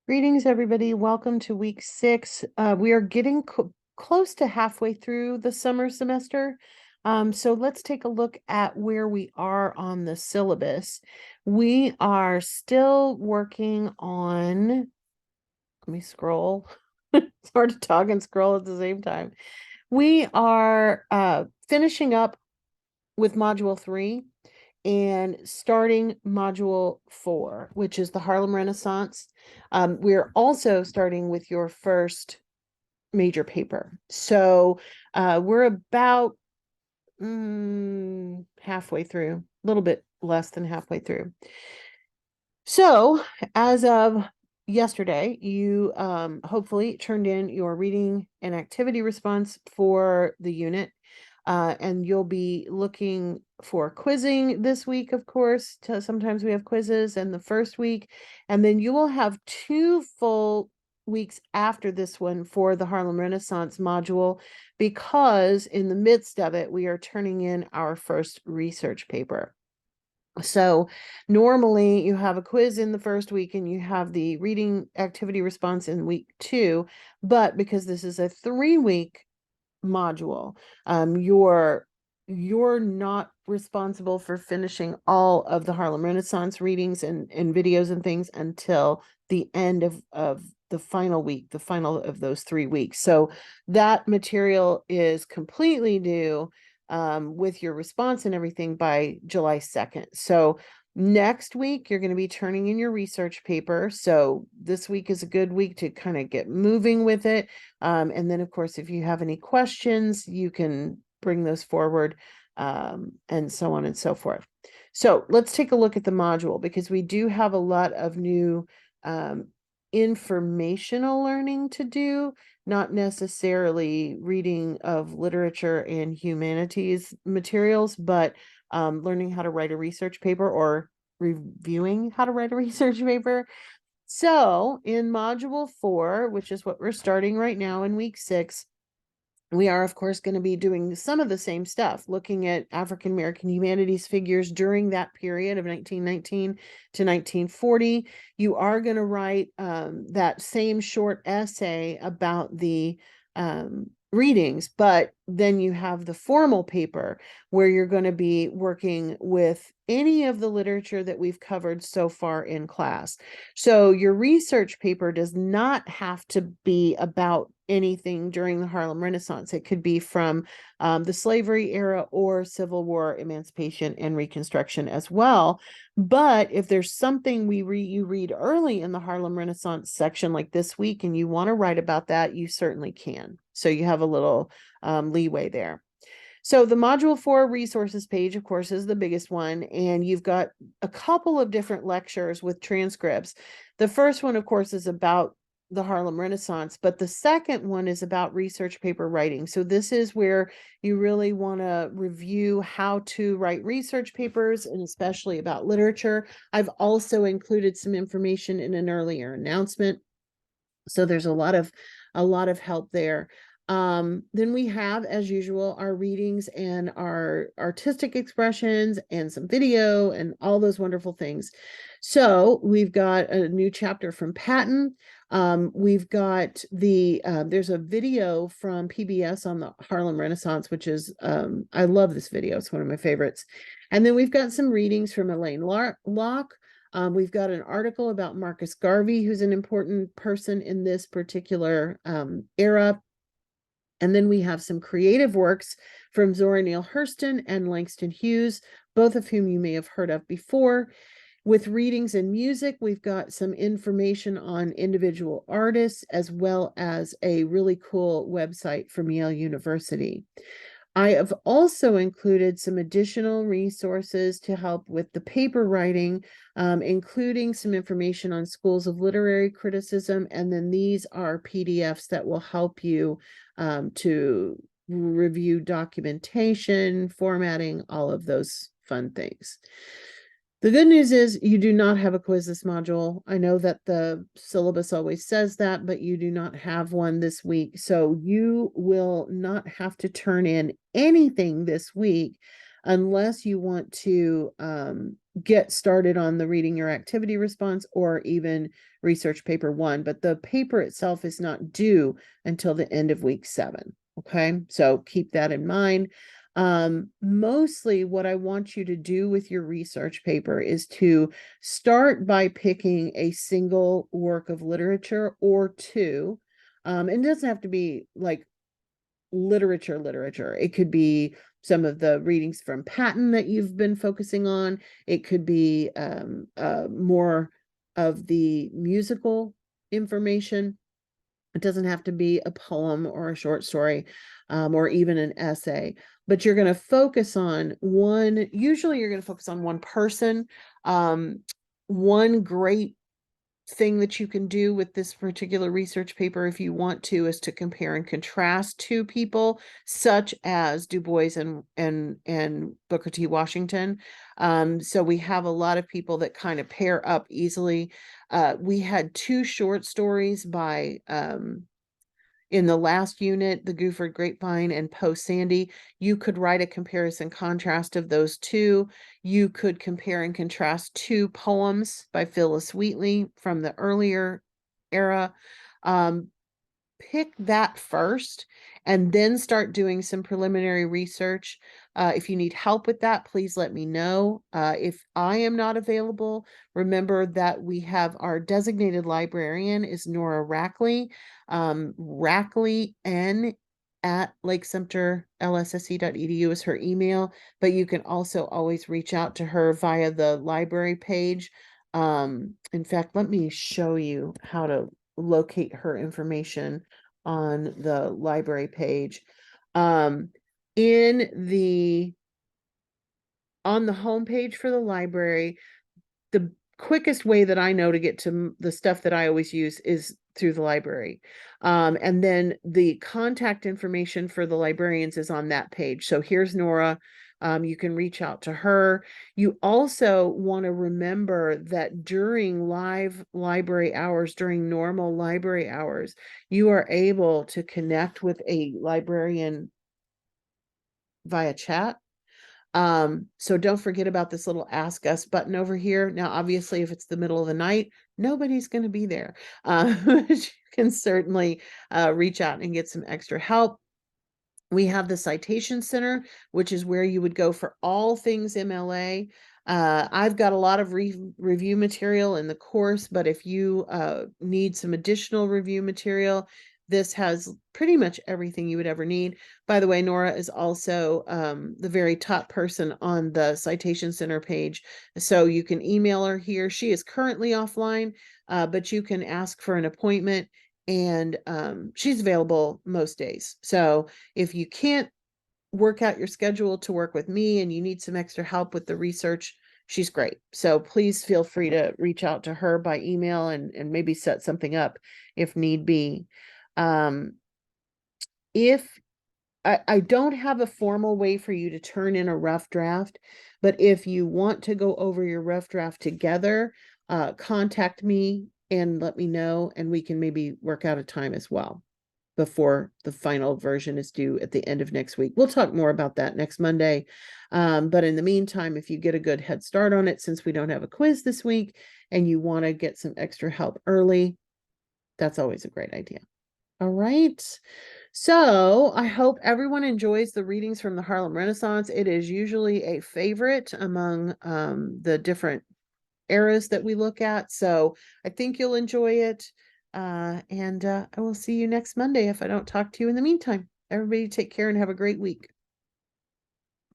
Greetings, everybody. Welcome to week 6. We are getting close to halfway through the summer semester. So let's take a look at where we are on the syllabus. We are still working on, let me scroll. It's hard to talk and scroll at the same time. We are finishing up with Module 3 and starting Module 4, which is the Harlem Renaissance. We're also starting with your first major paper. So we're about halfway through, a little bit less than halfway through. So as of yesterday, you hopefully turned in your reading and activity response for the unit. And you'll be looking for quizzing this week, of course. Sometimes we have quizzes in the first week, and then you will have 2 full weeks after this one for the Harlem Renaissance module, because in the midst of it, we are turning in our first research paper. So normally you have a quiz in the first week and you have the reading activity response in week 2, but because this is a 3-week module, you're not responsible for finishing all of the Harlem Renaissance readings and videos and things until the end of the final week, the final of those 3 weeks. So that material is completely due with your response and everything by July 2nd. So next week, you're going to be turning in your research paper. So this week is a good week to kind of get moving with it. And then, of course, if you have any questions, you can bring those forward, and so on and so forth. So let's take a look at the module, because we do have a lot of new informational learning to do, not necessarily reading of literature and humanities materials, but learning how to write a research paper or reviewing how to write a research paper. So in module 4, which is what we're starting right now in week 6, we are, of course, going to be doing some of the same stuff, looking at African American humanities figures during that period of 1919 to 1940. You are going to write that same short essay about the readings, but then you have the formal paper where you're going to be working with any of the literature that we've covered so far in class. So your research paper does not have to be about anything during the Harlem Renaissance. It could be from the slavery era or Civil War, Emancipation, and Reconstruction as well. But if there's something you read early in the Harlem Renaissance section, like this week, and you want to write about that, you certainly can. So you have a little leeway there. So the Module 4 resources page, of course, is the biggest one, and you've got a couple of different lectures with transcripts. The first one, of course, is about the Harlem Renaissance, but the second one is about research paper writing. So this is where you really want to review how to write research papers, and especially about literature. I've also included some information in an earlier announcement, so there's a lot of help there. Then we have, as usual, our readings and our artistic expressions and some video and all those wonderful things. So we've got a new chapter from Patton. We've got there's a video from PBS on the Harlem Renaissance, which is, I love this video. It's one of my favorites. And then we've got some readings from Elaine Locke. We've got an article about Marcus Garvey, who's an important person in this particular era. And then we have some creative works from Zora Neale Hurston and Langston Hughes, both of whom you may have heard of before. With readings and music, we've got some information on individual artists, as well as a really cool website from Yale University. I have also included some additional resources to help with the paper writing, including some information on schools of literary criticism. And then these are PDFs that will help you to review documentation, formatting, all of those fun things. The good news is you do not have a quiz this module. I know that the syllabus always says that, but you do not have one this week. So you will not have to turn in anything this week unless you want to get started on the reading your activity response or even research paper 1, but the paper itself is not due until the end of week 7. Okay, so keep that in mind. Mostly what I want you to do with your research paper is to start by picking a single work of literature or two. It doesn't have to be like literature. It could be some of the readings from Patton that you've been focusing on. It could be more of the musical information. It doesn't have to be a poem or a short story, or even an essay, but you're going to focus on one. Usually you're going to focus on one person. One great thing that you can do with this particular research paper, if you want to, is to compare and contrast two people such as Du Bois and Booker T. Washington. So we have a lot of people that kind of pair up easily. We had two short stories by in the last unit, the Guford Grapevine and Post Sandy. You could write a comparison contrast of those two. You could compare and contrast two poems by Phyllis Wheatley from the earlier era. Pick that first and then start doing some preliminary research. If you need help with that, please let me know. If I am not available, remember that we have our designated librarian is Nora Rackley. Rackley N at lakesumterlsse.edu is her email, but you can also always reach out to her via the library page. In fact, let me show you how to locate her information on the library page. In the on the homepage for the library, the quickest way that I know to get to the stuff that I always use is through the library. And then the contact information for the librarians is on that page. So here's Nora. You can reach out to her. You also want to remember that during live library hours, during normal library hours, you are able to connect with a librarian via chat. So don't forget about this little Ask Us button over here. Now, obviously, if it's the middle of the night, nobody's going to be there. But you can certainly reach out and get some extra help. We have the Citation Center, which is where you would go for all things MLA. I've got a lot of review material in the course, but if you need some additional review material, this has pretty much everything you would ever need. By the way, Nora is also the very top person on the Citation Center page, so you can email her here. She is currently offline, but you can ask for an appointment, and she's available most days. So if you can't work out your schedule to work with me and you need some extra help with the research, she's great. So please feel free to reach out to her by email and maybe set something up if need be. If I don't have a formal way for you to turn in a rough draft, but if you want to go over your rough draft together, contact me and let me know, and we can maybe work out a time as well before the final version is due at the end of next week. We'll talk more about that next Monday. But in the meantime, if you get a good head start on it, since we don't have a quiz this week and you want to get some extra help early, that's always a great idea. All right. So I hope everyone enjoys the readings from the Harlem Renaissance. It is usually a favorite among the different eras that we look at. So I think you'll enjoy it. And I will see you next Monday if I don't talk to you in the meantime. Everybody take care and have a great week.